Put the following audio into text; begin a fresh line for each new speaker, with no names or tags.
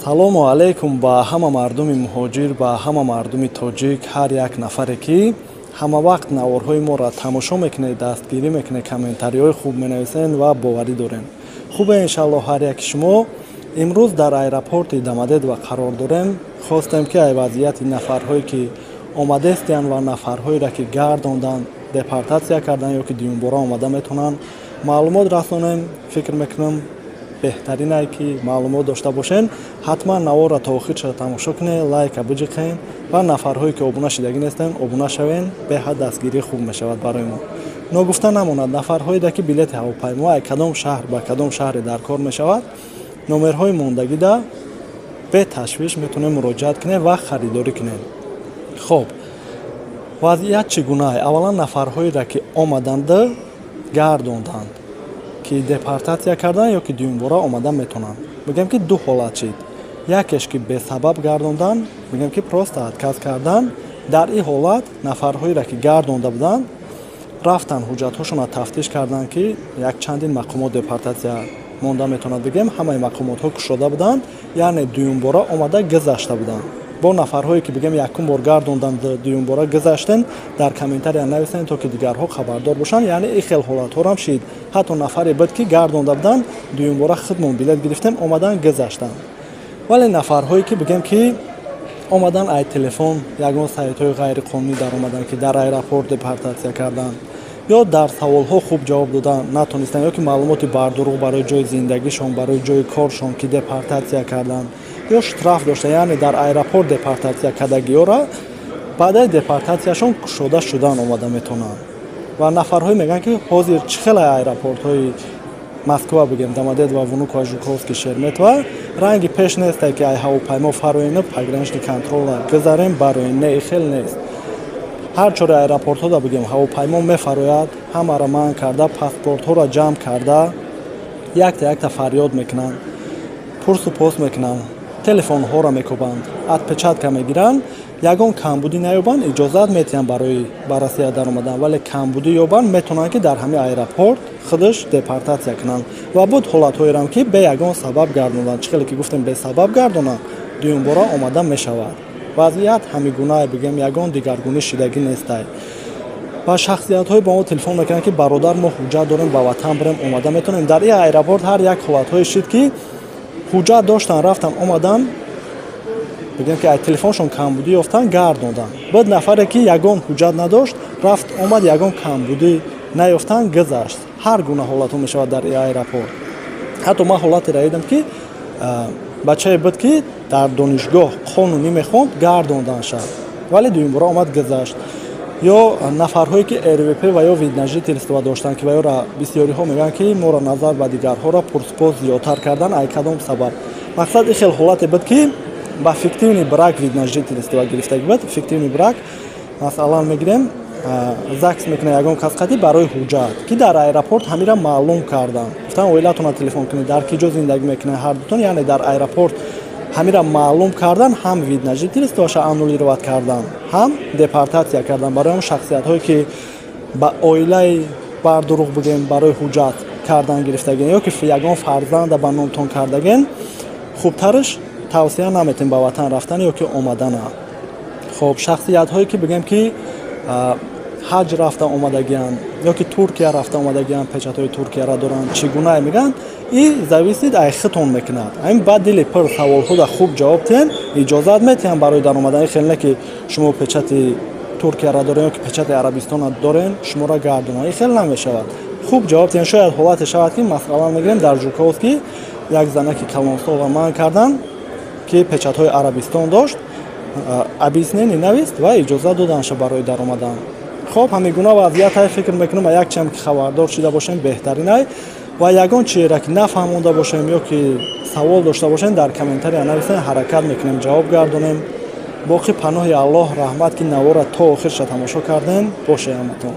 салому алейкум ба ҳама мардуми муҳоҷир, ба ҳама мардуми тоҷик, ҳар як нафаре ки ҳама вақт наворҳои моро тамошо мекунед, дастгирӣ мекунед, комментариҳои хуб менависед ва боварӣ дорем. Хубе иншаллоҳ ҳар яки шумо. имрӯз дар аэропорти Домодедово қарор дорем. Хостем ки ай вазъияти нафарҳое ки омадестиянд ва нафарҳоеро ки гардонданд, депортатсия карданд ё ки дуюмбора омада метавонанд маълумот расонем. Фикр мекунам беҳтарин ай ки маълумот дошта бошен. ҳатман наворро то охирша тамошо кунед, лайка биҷиқен ва нафарҳое ки обуна шидагӣ нестанд обуна шавен. беҳад дастгирӣ хуб мешавад барои мо. Ногуфта намонад нафарҳоеда ки билети ҳавопаймо ай кадом шаҳр ба кадом шаҳре дар кор мешавад, номерҳои мондагида бе ташвиш метавонед муроҷиат кунед ва харидорӣ кунед. хоб вазъият чӣ гуна ай? Аввалан нафарҳоеро ки омаданда гардонданд, ки депортатсия карданд ё ки дуюмбора омада метавонанд. Мегӯям ки ду ҳолат шид. Якеш ки бесабаб гардонданд, мегӯям ки просто отказ карданд. Дар ин ҳолат нафарҳоеро ки гардонда буданд рафтан ҳуҷҷатҳошонро тафтиш карданд ки як чандин мақомот депортатсия монда метавонад бигӯем ҳамаи мақомотҳо кушода буданд, яъне дуюмбора омада гузашта буданд. бо нафарҳое ки бигӯем якум бор гардонданд дуюмбора гузаштен дар комментария нависен то ки дигарҳо хабардор бошанд. яъне ин хел ҳолатҳорам шид. ҳатто нафаре буд ки гардонда буданд дуюмбора худмон билет гирифтем омадан гузаштанд. вале нафарҳое ки бигӯем ки омадан ай телефон ягон сайтҳои ғайриқонунӣ дар омадан ки дар аэропорт депортатсия карданд ё дар саволҳо хуб ҷавоб додан натонистанд ё ки маълумоти бардуруғ барои ҷои зиндагишон, барои ҷои коршон ки депортатсия карданд ё штраф дошта, яъне дар аэропорт депортатсия кардагиёра баъдаи депортатсияшон кушода шудан омада метавонанд. ва нафарҳое мегӯянд ки ҳозир чӣ хела аэропортҳои Москва бигем Домодедово, Внуково, Жуковский, Шереметова ранги пеш нест ки ай ҳавопаймо фароена пограничный контрола гузарем бароен. Не, хел нест. ҳар чоре аэропортҳода бигем ҳавопаймо мефарояд, ҳамаро манъ карда, паспортҳоро ҷамъ карда якта фарёд мекунанд, пурсу пос мекунанд, телефонҳоро мекобанд, отпечатка мегиранд. ягон камбудӣ наёбанд иҷозат метиҳанд барои ба Россия даромадан, вале камбудӣ ёбанд метавонанд ки дар ҳамин аэропорт худаш депортатсия кунанд. ва буд ҳолатҳоерам ки бе ягон сабаб гардонданд. чӣ хеле ки гуфтем бесабаб гардонанд дуюмбора омада мешавад. вазъият ҳамин гуна бигем ягон дигаргунӣ шидагӣ нестай. ва шахсиятҳое ба мо телефон мекунанд ки бародар мо ҳуҷҷат дорем ба ватан бирем омада метавонем. дар ин аэропорт ҳар як ҳолатҳое шид ки ҳуҷҷат доштан рафтан омадан бигем ки ай телефоншон камбудӣ ёфтан гардонданд. буд нафаре ки ягон ҳуҷҷат надошт рафт омад ягон камбудӣ наёфтан гузашт. ҳар гуна ҳолатҳо мешавад дар ин аэропорт. ҳатто ман ҳолатеро дидам ки бачае буд ки дар донишгоҳ қонунӣ мехонд гардонданша, вале дуюмбора омад гузашт. ё нафарҳое ки РВП ва ё видножительство доштанд ки ва ёра бисёриҳо мегӯянд ки моро назар ба дигарҳоро пурспос зиёдтар кардан ай кадом сабаб. мақсад ин хел ҳолате буд ки ба фиктивни брак видножительство гирифтагӣ буд. фиктивни брак масалан мегирем ЗАГС мекунад ягон кас қати барои ҳуҷҷат ки дар аэропорт ҳамира маълум карданд. гуфтан оилатона телефон кунед, дар ки ҷо зиндагӣ мекунед ҳардутон, яъне дар аэропорт ҳамира маълум кардан, ҳам видножительствоша аннулировать кардан, ҳам депортатсия кардан барои он шахсиятҳое ки ба оилаи бардуруғ бигем барои ҳуҷҷат кардан гирифтаген ё ки ягон фарзанда ба номтон кардаген. хубтараш тавсия наметем ба ватан рафтан ё ки омадана. хоб шахсиятҳое ки бигем ки ҳаҷ рафта омадагианд ё ки Туркия рафта омадагианд, печатҳои Туркияро доранд, чӣ гуна мегӯянд ин зависид ай хитон мекунад. ин ба дили пур саволҳода хуб ҷавоб диҳем, иҷозат метиҳанд барои даромадан. хел не ки шумо печати Туркияро дорен ё ки печати Арабистона дорен шуморо гардонанд. ин хел намешавад. хуб ҷавоб диҳем. шояд ҳолате шавад ки масалан мегирем дар Жуковский як занаки калонсола манъ карданд ки печатҳои Арабистон дошт, объяснение навист ва иҷозат доданша барои даромадан. хоб ҳамин гуна вазъият ай фикр мекунам якчанд ки хабардор шуда бошем беҳтарин ай. ва ягон чиеро ки нафаҳмонда бошем ё ки савол дошта бошем дар комментария нависен, ҳаракат мекунем ҷавоб гардонем. боқӣ паноҳи Аллоҳ раҳмат ки навора то охирша тамошо кардем. бошед ҳаматон.